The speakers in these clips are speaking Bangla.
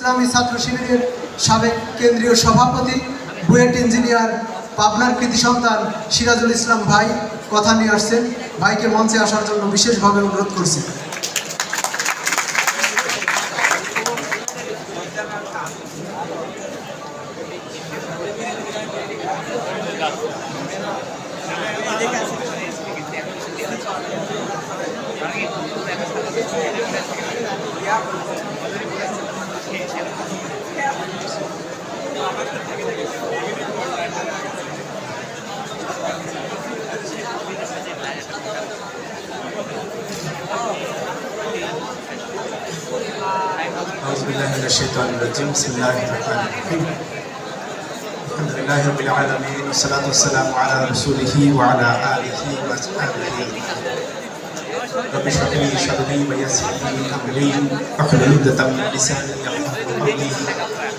ইসলামী ছাত্র শিবিরের সাবেক কেন্দ্রীয় সভাপতি, বুয়েট ইঞ্জিনিয়ার, পাবনার কৃতি সন্তান সিরাজুল ইসলাম ভাই কথা নিয়ে আসছেন। ভাইকে মঞ্চে আসার জন্য বিশেষভাবে অনুরোধ করছি। أعوذ بالله من الشيطان الرجيم بسم الله الرحمن الرحيم الحمد لله رب العالمين والصلاة والسلام على رسوله وعلى آله وأصحابه رب اشرح لي صدري ويسر لي أمري واحلل عقدة من لساني يفقهوا قولي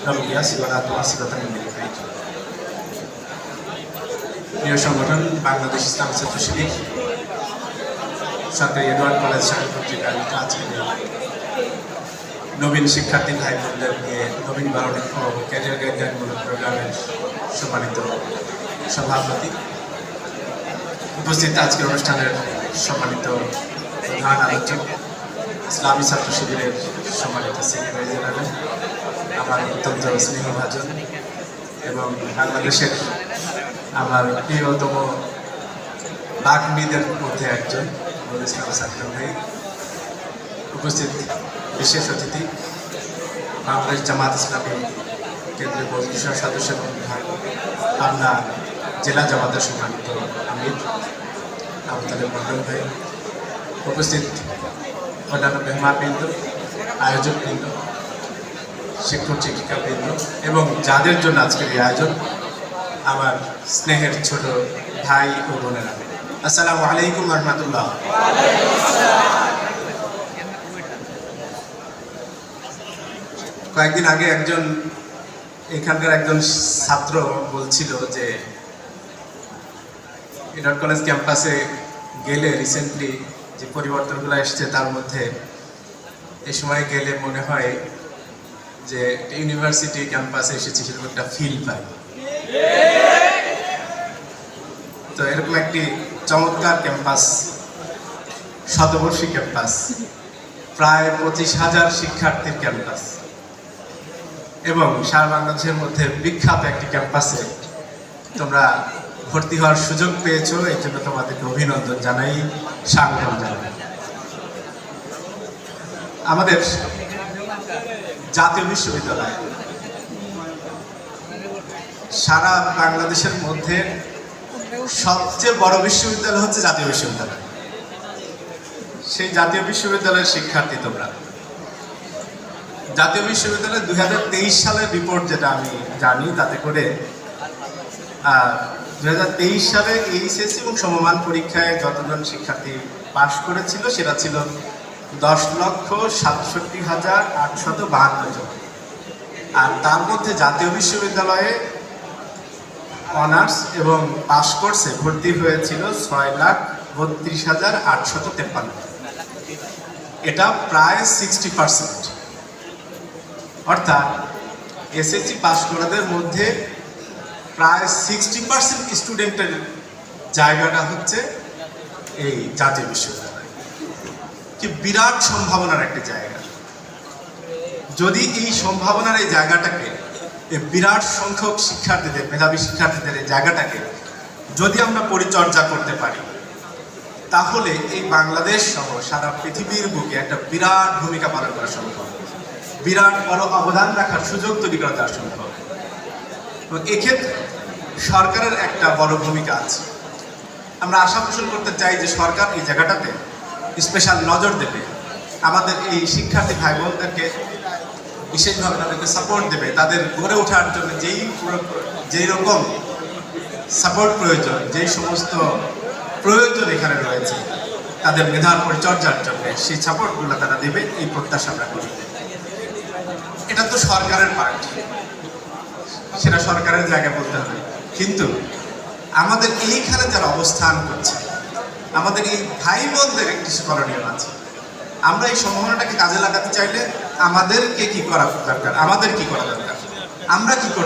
رب يسر ولا تعسر من خير প্রিয় সংগঠন বাংলাদেশ ইসলামী ছাত্র শিবির সরকারি এডওয়ার্ড কলেজ শাখা কর্তৃক আয়োজিত আজকের নবীন শিক্ষার্থী ভাই বোনদের নিয়ে নবীন বরণ ও ক্যারিয়ার গাইডলাইনমূলক প্রোগ্রামের সম্মানিত সভাপতি, উপস্থিত আজকের অনুষ্ঠানের সম্মানিত প্রধান আলোচক, ইসলামী ছাত্র শিবিরের সম্মানিত সেক্রেটারি জেনারেল, আমার অত্যন্ত স্নেহভাজন এবং বাংলাদেশের আমার প্রিয়তম বাগ্মীদের মধ্যে একজন ইসলাম ছাত্র ভাই, উপস্থিত বিশেষ অতিথি বাংলাদেশ জামাত ইসলামী কেন্দ্রীয় বোর্ড বিষয় সদস্য এবং পাবনা জেলা জামাতের সম্মানিত আমির আবুতালেব মন্ডল ভাই, উপস্থিত অন্যান্য মেহমানবৃন্দ, আয়োজকবৃন্দ, শিক্ষক শিক্ষিকাবৃন্দ এবং যাদের জন্য আজকের এই আয়োজন, আমার স্নেহের ছোট ভাই ও বোনেরা, আসসালামু আলাইকুম রহমতুল্লাহ। কয়েকদিন আগে এখানকার একজন ছাত্র বলছিল যে এডওয়ার্ড কলেজ ক্যাম্পাসে গেলে রিসেন্টলি যে পরিবর্তনগুলো এসছে তার মধ্যে এই সময় গেলে মনে হয় যে ইউনিভার্সিটি ক্যাম্পাসে এসেছে সেরকম একটা ফিল পাই। তো এরকম একটি চমৎকার ক্যাম্পাস, শতবর্ষী ক্যাম্পাস, প্রায় 25,000 শিক্ষার্থীর ক্যাম্পাস এবং সারা বাংলাদেশের মধ্যে বিখ্যাত একটি ক্যাম্পাসে তোমরা ভর্তি হওয়ার সুযোগ পেয়েছো, এই জন্য তোমাদেরকে অভিনন্দন জানাই, স্বাগত জানাই। আমাদের জাতীয় বিশ্ববিদ্যালয় সারা বাংলাদেশের মধ্যে সবচেয়ে বড় বিশ্ববিদ্যালয় হচ্ছে জাতীয় বিশ্ববিদ্যালয়। সেই জাতীয় বিশ্ববিদ্যালয়ের শিক্ষার্থী তোমরা। জাতীয় বিশ্ববিদ্যালয়ের 2023 সালের রিপোর্ট যেটা আমি জানি, তাতে করে 2023 সালে এইচএসসি এবং সমমান পরীক্ষায় যতজন শিক্ষার্থী পাশ করেছিল সেটা ছিল 10,67,852 জন। আর তার মধ্যে জাতীয় বিশ্ববিদ্যালয়ে অনার্স এবং পাশ কোর্সে ভর্তি হয়েছিল 6,32,853। এটা প্রায় 60%। অর্থাৎ এসএসসি পাস করাদের মধ্যে প্রায় 60% স্টুডেন্টের জায়গাটা হচ্ছে এই জাতীয় বিশ্ববিদ্যালয়, কি বিরাট সম্ভাবনার একটি জায়গা। যদি এই সম্ভাবনার এই জায়গাটাকে, এই বিরাট সংখ্যক শিক্ষার্থীদের, মেধাবী শিক্ষার্থীদের এই জায়গাটাকে যদি আমরা পরিচর্যা করতে পারি, তাহলে এই বাংলাদেশ সহ সারা পৃথিবীর বুকে একটা বিরাট ভূমিকা পালন করা সম্ভব, বিরাট বড় অবদান রাখার সুযোগ তৈরি করা দেওয়া সম্ভব। এবং এক্ষেত্রে সরকারের একটা বড় ভূমিকা আছে। আমরা আশা পোষণ করতে চাই যে সরকার এই জায়গাটাতে স্পেশাল নজর দেবে, আমাদের এই শিক্ষার্থী ভাই বোনদেরকে বিশেষভাবে তাদেরকে সাপোর্ট দেবে, তাদের গড়ে ওঠার জন্য যেই রকম সাপোর্ট প্রয়োজন, যেই সমস্ত প্রয়োজন এখানে রয়েছে তাদের মেধার পরিচর্যার জন্য, সেই সাপোর্টগুলো তারা দেবে, এই প্রত্যাশা আমরা করি। এটা তো সরকারের পার্ট, সেটা সরকারের জায়গা বলতে হবে। কিন্তু আমাদের এইখানে যারা অবস্থান করছে, আমাদের এই ভাই বোনদের একটি করণীয় আছে। আমরা এই সম্ভাবনাটাকে কাজে লাগাতে চাইলে আমাদেরকে কি করা দরকার, আমাদের কি করা দরকার, আমরা কি করতে